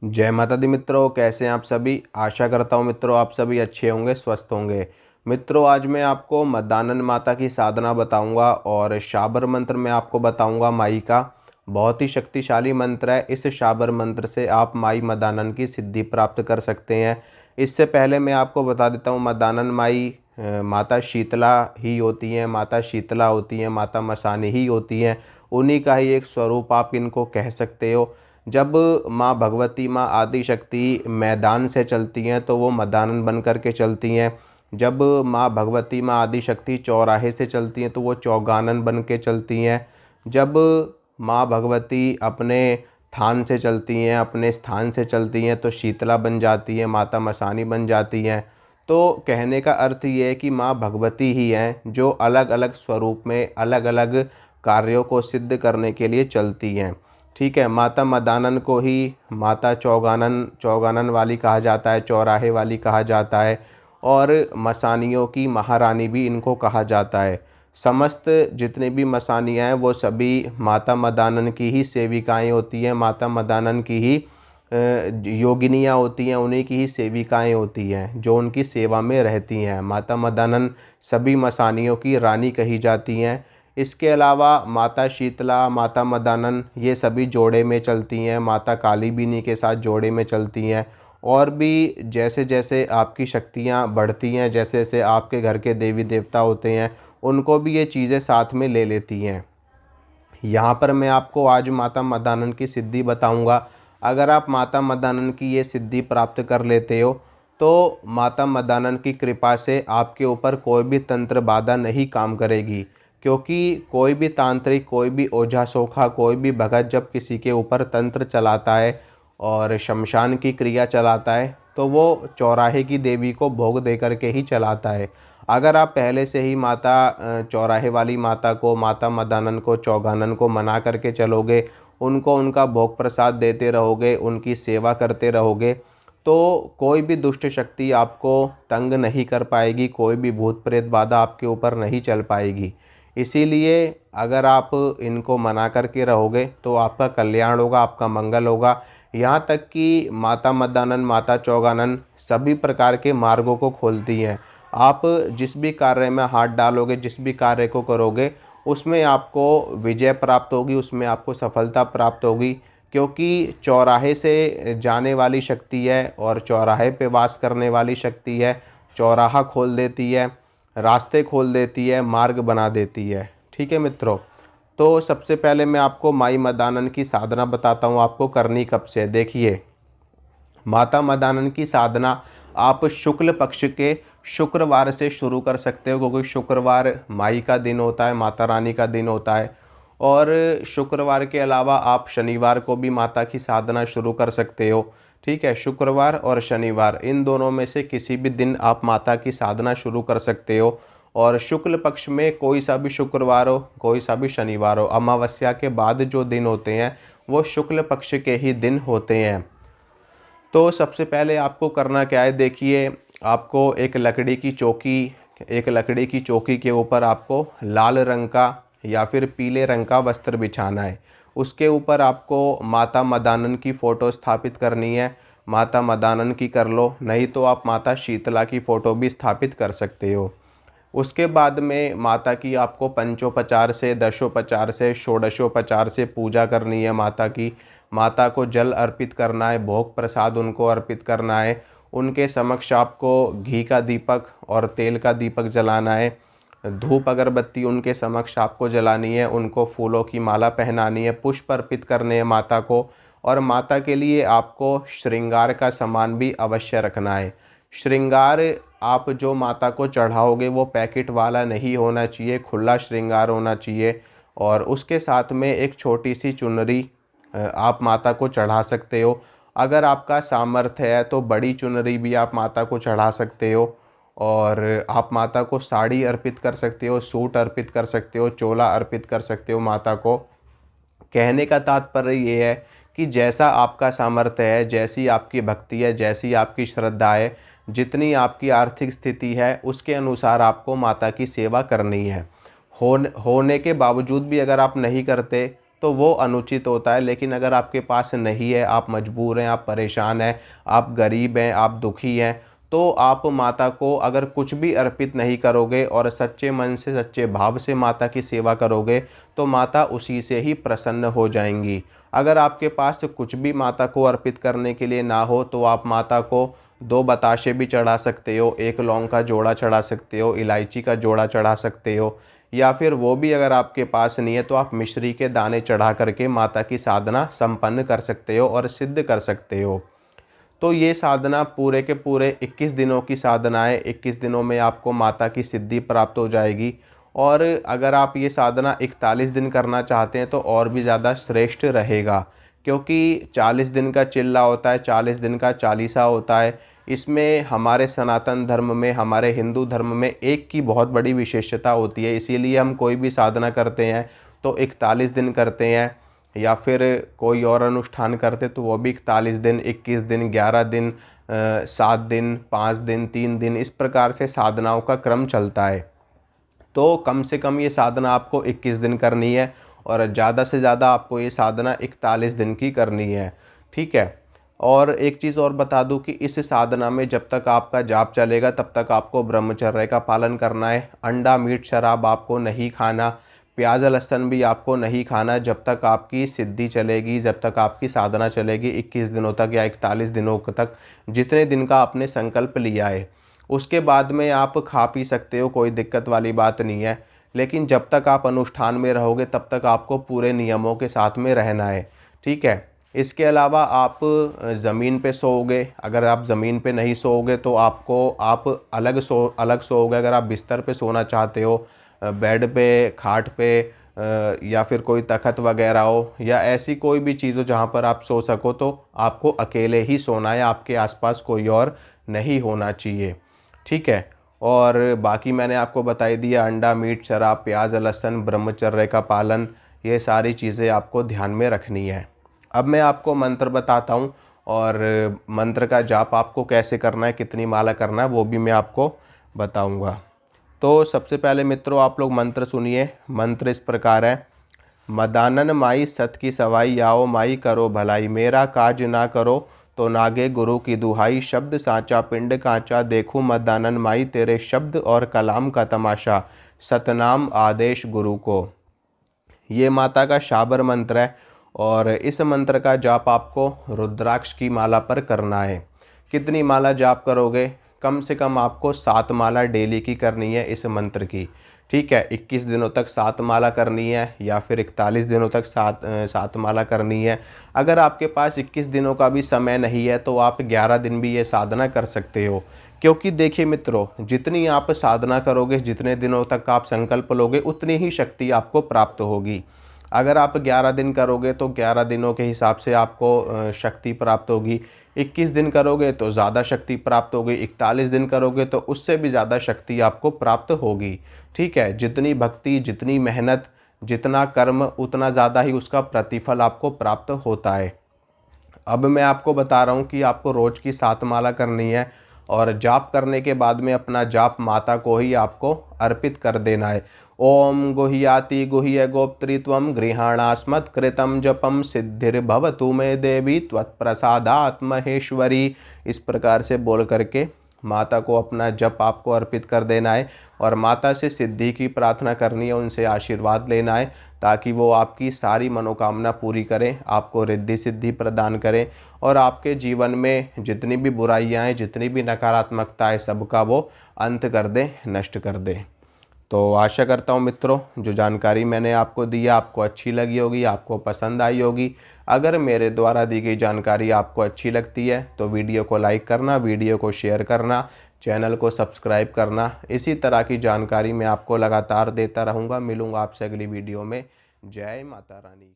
जय माता दी मित्रों, कैसे हैं आप सभी। आशा करता हूँ मित्रों आप सभी अच्छे होंगे, स्वस्थ होंगे। मित्रों आज मैं आपको मद्दानन माता की साधना बताऊंगा और शाबर मंत्र में आपको बताऊंगा माई का। बहुत ही शक्तिशाली मंत्र है। इस शाबर मंत्र से आप माई मदानन की सिद्धि प्राप्त कर सकते हैं। इससे पहले मैं आपको बता देता हूँ मदानन माई माता शीतला ही होती हैं, माता शीतला होती हैं, माता मसानी ही होती हैं। उन्हीं का ही एक स्वरूप आप इनको कह सकते हो। जब माँ भगवती, माँ आदि शक्ति मैदान से चलती हैं तो वो मदानन बन कर के चलती हैं। जब माँ भगवती, माँ आदि शक्ति चौराहे से चलती हैं तो वो चौगानन बन के चलती हैं। जब माँ भगवती अपने थान से चलती हैं, अपने स्थान से चलती हैं तो शीतला बन जाती है, माता मसानी बन जाती हैं। तो कहने का अर्थ ये है कि माँ भगवती ही हैं जो अलग अलग स्वरूप में अलग अलग कार्यों को सिद्ध करने के लिए चलती हैं। ठीक है। माता मदानन को ही माता चौगानन चौगानन वाली कहा जाता है, चौराहे वाली कहा जाता है। और मसानियों की महारानी भी इनको कहा जाता है। समस्त जितने भी मसानियाँ हैं वो सभी माता मदानन की ही सेविकाएं होती हैं, माता मदानन की ही योगिनियाँ होती हैं, उन्हीं की ही सेविकाएं होती हैं जो उनकी सेवा में रहती हैं। माता मदानन सभी मसानियों की रानी कही जाती हैं। इसके अलावा माता शीतला, माता मदानन ये सभी जोड़े में चलती हैं, माता काली बीनी के साथ जोड़े में चलती हैं। और भी जैसे जैसे आपकी शक्तियाँ बढ़ती हैं, जैसे जैसे आपके घर के देवी देवता होते हैं उनको भी ये चीज़ें साथ में ले लेती हैं। यहाँ पर मैं आपको आज माता मदानन की सिद्धि बताऊँगा। अगर आप माता मदानन की ये सिद्धि प्राप्त कर लेते हो तो माता मदानन की कृपा से आपके ऊपर कोई भी तंत्र बाधा नहीं काम करेगी। क्योंकि कोई भी तांत्रिक, कोई भी ओझा सोखा, कोई भी भगत जब किसी के ऊपर तंत्र चलाता है और शमशान की क्रिया चलाता है तो वो चौराहे की देवी को भोग दे करके ही चलाता है। अगर आप पहले से ही माता चौराहे वाली माता को, माता मदानन को, चौगानन को मना करके चलोगे, उनको उनका भोग प्रसाद देते रहोगे, उनकी सेवा करते रहोगे तो कोई भी दुष्ट शक्ति आपको तंग नहीं कर पाएगी, कोई भी भूत प्रेत बाधा आपके ऊपर नहीं चल पाएगी। इसीलिए अगर आप इनको मना करके रहोगे तो आपका कल्याण होगा, आपका मंगल होगा। यहाँ तक कि माता मदानन, माता चौगानन सभी प्रकार के मार्गों को खोलती हैं। आप जिस भी कार्य में हाथ डालोगे, जिस भी कार्य को करोगे उसमें आपको विजय प्राप्त होगी, उसमें आपको सफलता प्राप्त होगी। क्योंकि चौराहे से जाने वाली शक्ति है और चौराहे पे वास करने वाली शक्ति है। चौराहा खोल देती है, रास्ते खोल देती है, मार्ग बना देती है। ठीक है मित्रों। तो सबसे पहले मैं आपको माई मदानन की साधना बताता हूँ, आपको करनी कब से है। देखिए, माता मदानन की साधना आप शुक्ल पक्ष के शुक्रवार से शुरू कर सकते हो, क्योंकि शुक्रवार माई का दिन होता है, माता रानी का दिन होता है। और शुक्रवार के अलावा आप शनिवार को भी माता की साधना शुरू कर सकते हो। ठीक है। शुक्रवार और शनिवार इन दोनों में से किसी भी दिन आप माता की साधना शुरू कर सकते हो। और शुक्ल पक्ष में कोई सा भी शुक्रवार हो, कोई सा भी शनिवार हो, अमावस्या के बाद जो दिन होते हैं वो शुक्ल पक्ष के ही दिन होते हैं। तो सबसे पहले आपको करना क्या है, देखिए, आपको एक लकड़ी की चौकी के ऊपर आपको लाल रंग का या फिर पीले रंग का वस्त्र बिछाना है। उसके ऊपर आपको माता मदानन की फ़ोटो स्थापित करनी है। माता मदानन की कर लो, नहीं तो आप माता शीतला की फ़ोटो भी स्थापित कर सकते हो। उसके बाद में माता की आपको पंचोपचार से, दशोपचार से, षोडशोपचार से पूजा करनी है माता की। माता को जल अर्पित करना है, भोग प्रसाद उनको अर्पित करना है। उनके समक्ष आपको घी का दीपक और तेल का दीपक जलाना है। धूप अगरबत्ती उनके समक्ष आपको जलानी है, उनको फूलों की माला पहनानी है, पुष्प अर्पित करने हैं माता को। और माता के लिए आपको श्रृंगार का सामान भी अवश्य रखना है। श्रृंगार आप जो माता को चढ़ाओगे वो पैकेट वाला नहीं होना चाहिए, खुला श्रृंगार होना चाहिए। और उसके साथ में एक छोटी सी चुनरी आप माता को चढ़ा सकते हो। अगर आपका सामर्थ्य है तो बड़ी चुनरी भी आप माता को चढ़ा सकते हो। और आप माता को साड़ी अर्पित कर सकते हो, सूट अर्पित कर सकते हो, चोला अर्पित कर सकते हो माता को। कहने का तात्पर्य ये है कि जैसा आपका सामर्थ्य है, जैसी आपकी भक्ति है, जैसी आपकी श्रद्धा है, जितनी आपकी आर्थिक स्थिति है उसके अनुसार आपको माता की सेवा करनी है। होने के बावजूद भी अगर आप नहीं करते तो वो अनुचित होता है। लेकिन अगर आपके पास नहीं है, आप मजबूर हैं, आप परेशान हैं, आप गरीब हैं, आप दुखी हैं, तो आप माता को अगर कुछ भी अर्पित नहीं करोगे और सच्चे मन से, सच्चे भाव से माता की सेवा करोगे तो माता उसी से ही प्रसन्न हो जाएंगी। अगर आपके पास कुछ भी माता को अर्पित करने के लिए ना हो तो आप माता को 2 बताशे भी चढ़ा सकते हो, 1 लौंग का जोड़ा चढ़ा सकते हो, इलायची का जोड़ा चढ़ा सकते हो, या फिर वो भी अगर आपके पास नहीं है तो आप मिश्री के दाने चढ़ा करके माता की साधना संपन्न कर सकते हो और सिद्ध कर सकते हो। तो ये साधना पूरे के पूरे 21 दिनों की साधना है। 21 दिनों में आपको माता की सिद्धि प्राप्त हो जाएगी। और अगर आप ये साधना 41 दिन करना चाहते हैं तो और भी ज़्यादा श्रेष्ठ रहेगा, क्योंकि 40 दिन का चिल्ला होता है, 40 दिन का चालीसा होता है। इसमें हमारे सनातन धर्म में, हमारे हिंदू धर्म में एक की बहुत बड़ी विशेषता होती है। इसीलिए हम कोई भी साधना करते हैं तो 41 दिन करते हैं, या फिर कोई और अनुष्ठान करते तो वो भी 41 दिन, 21 दिन, 11 दिन, 7 दिन, 5 दिन, 3 दिन, इस प्रकार से साधनाओं का क्रम चलता है। तो कम से कम ये साधना आपको 21 दिन करनी है और ज़्यादा से ज़्यादा आपको ये साधना 41 दिन की करनी है। ठीक है। और एक चीज़ और बता दूं कि इस साधना में जब तक आपका जाप चलेगा तब तक आपको ब्रह्मचर्य का पालन करना है। अंडा, मीट, शराब आपको नहीं खाना, प्याज, लहसुन भी आपको नहीं खाना जब तक आपकी सिद्धि चलेगी, जब तक आपकी साधना चलेगी 21 दिनों तक या 41 दिनों तक, जितने दिन का आपने संकल्प लिया है। उसके बाद में आप खा पी सकते हो, कोई दिक्कत वाली बात नहीं है। लेकिन जब तक आप अनुष्ठान में रहोगे तब तक आपको पूरे नियमों के साथ में रहना है। ठीक है। इसके अलावा आप ज़मीन पे सोओगे। अगर आप ज़मीन पे नहीं सोओगे तो आप अलग सोओगे। अगर आप बिस्तर पे सोना चाहते हो, बेड पे, खाट पे, या फिर कोई तख़्त वगैरह हो, या ऐसी कोई भी चीज़ हो जहाँ पर आप सो सको, तो आपको अकेले ही सोना है, आपके आसपास कोई और नहीं होना चाहिए। ठीक है। और बाकी मैंने आपको बता ही दिया, अंडा, मीट, शराब, प्याज, लहसुन, ब्रह्मचर्य का पालन, ये सारी चीज़ें आपको ध्यान में रखनी है। अब मैं आपको मंत्र बताता हूँ और मंत्र का जाप आपको कैसे करना है, कितनी माला करना है, वो भी मैं आपको बताऊँगा। तो सबसे पहले मित्रों आप लोग मंत्र सुनिए। मंत्र इस प्रकार है। मदानन माई सत की सवाई, आओ माई करो भलाई, मेरा काज ना करो तो नागे गुरु की दुहाई, शब्द साचा पिंड कांचा, देखूं मदानन माई तेरे शब्द और कलाम का तमाशा, सतनाम आदेश गुरु को। ये माता का शाबर मंत्र है और इस मंत्र का जाप आपको रुद्राक्ष की माला पर करना है। कितनी माला जाप करोगे? कम से कम आपको 7 माला डेली की करनी है इस मंत्र की। ठीक है। 21 दिनों तक 7 माला करनी है या फिर 41 दिनों तक 7 माला करनी है। अगर आपके पास 21 दिनों का भी समय नहीं है तो आप 11 दिन भी ये साधना कर सकते हो। क्योंकि देखिए मित्रों, जितनी आप साधना करोगे, जितने दिनों तक आप संकल्प लोगे, उतनी ही शक्ति आपको प्राप्त होगी। अगर आप 11 दिन करोगे तो 11 दिनों के हिसाब से आपको शक्ति प्राप्त होगी। 21 दिन करोगे तो ज़्यादा शक्ति प्राप्त होगी। 41 दिन करोगे तो उससे भी ज़्यादा शक्ति आपको प्राप्त होगी। ठीक है। जितनी भक्ति, जितनी मेहनत, जितना कर्म, उतना ज़्यादा ही उसका प्रतिफल आपको प्राप्त होता है। अब मैं आपको बता रहा हूँ कि आपको रोज़ की 7 माला करनी है और जाप करने के बाद में अपना जाप माता को ही आपको अर्पित कर देना है। ओम गुह्याति गुह्य गोप्त्री त्वं गृहाणास्मत्कृतं जपम सिद्धिर्भवतु मे देवी त्वत्प्रसादात् महेश्वरी। इस प्रकार से बोल करके माता को अपना जप आपको अर्पित कर देना है और माता से सिद्धि की प्रार्थना करनी है, उनसे आशीर्वाद लेना है ताकि वो आपकी सारी मनोकामना पूरी करें, आपको रिद्धि सिद्धि प्रदान करें और आपके जीवन में जितनी भी बुराइयां हैं, जितनी भी नकारात्मकता है, सबका वो अंत कर दे, नष्ट कर दे। तो आशा करता हूँ मित्रों, जो जानकारी मैंने आपको दी है आपको अच्छी लगी होगी, आपको पसंद आई होगी। अगर मेरे द्वारा दी गई जानकारी आपको अच्छी लगती है तो वीडियो को लाइक करना, वीडियो को शेयर करना, चैनल को सब्सक्राइब करना। इसी तरह की जानकारी मैं आपको लगातार देता रहूँगा। मिलूँगा आपसे अगली वीडियो में। जय माता रानी।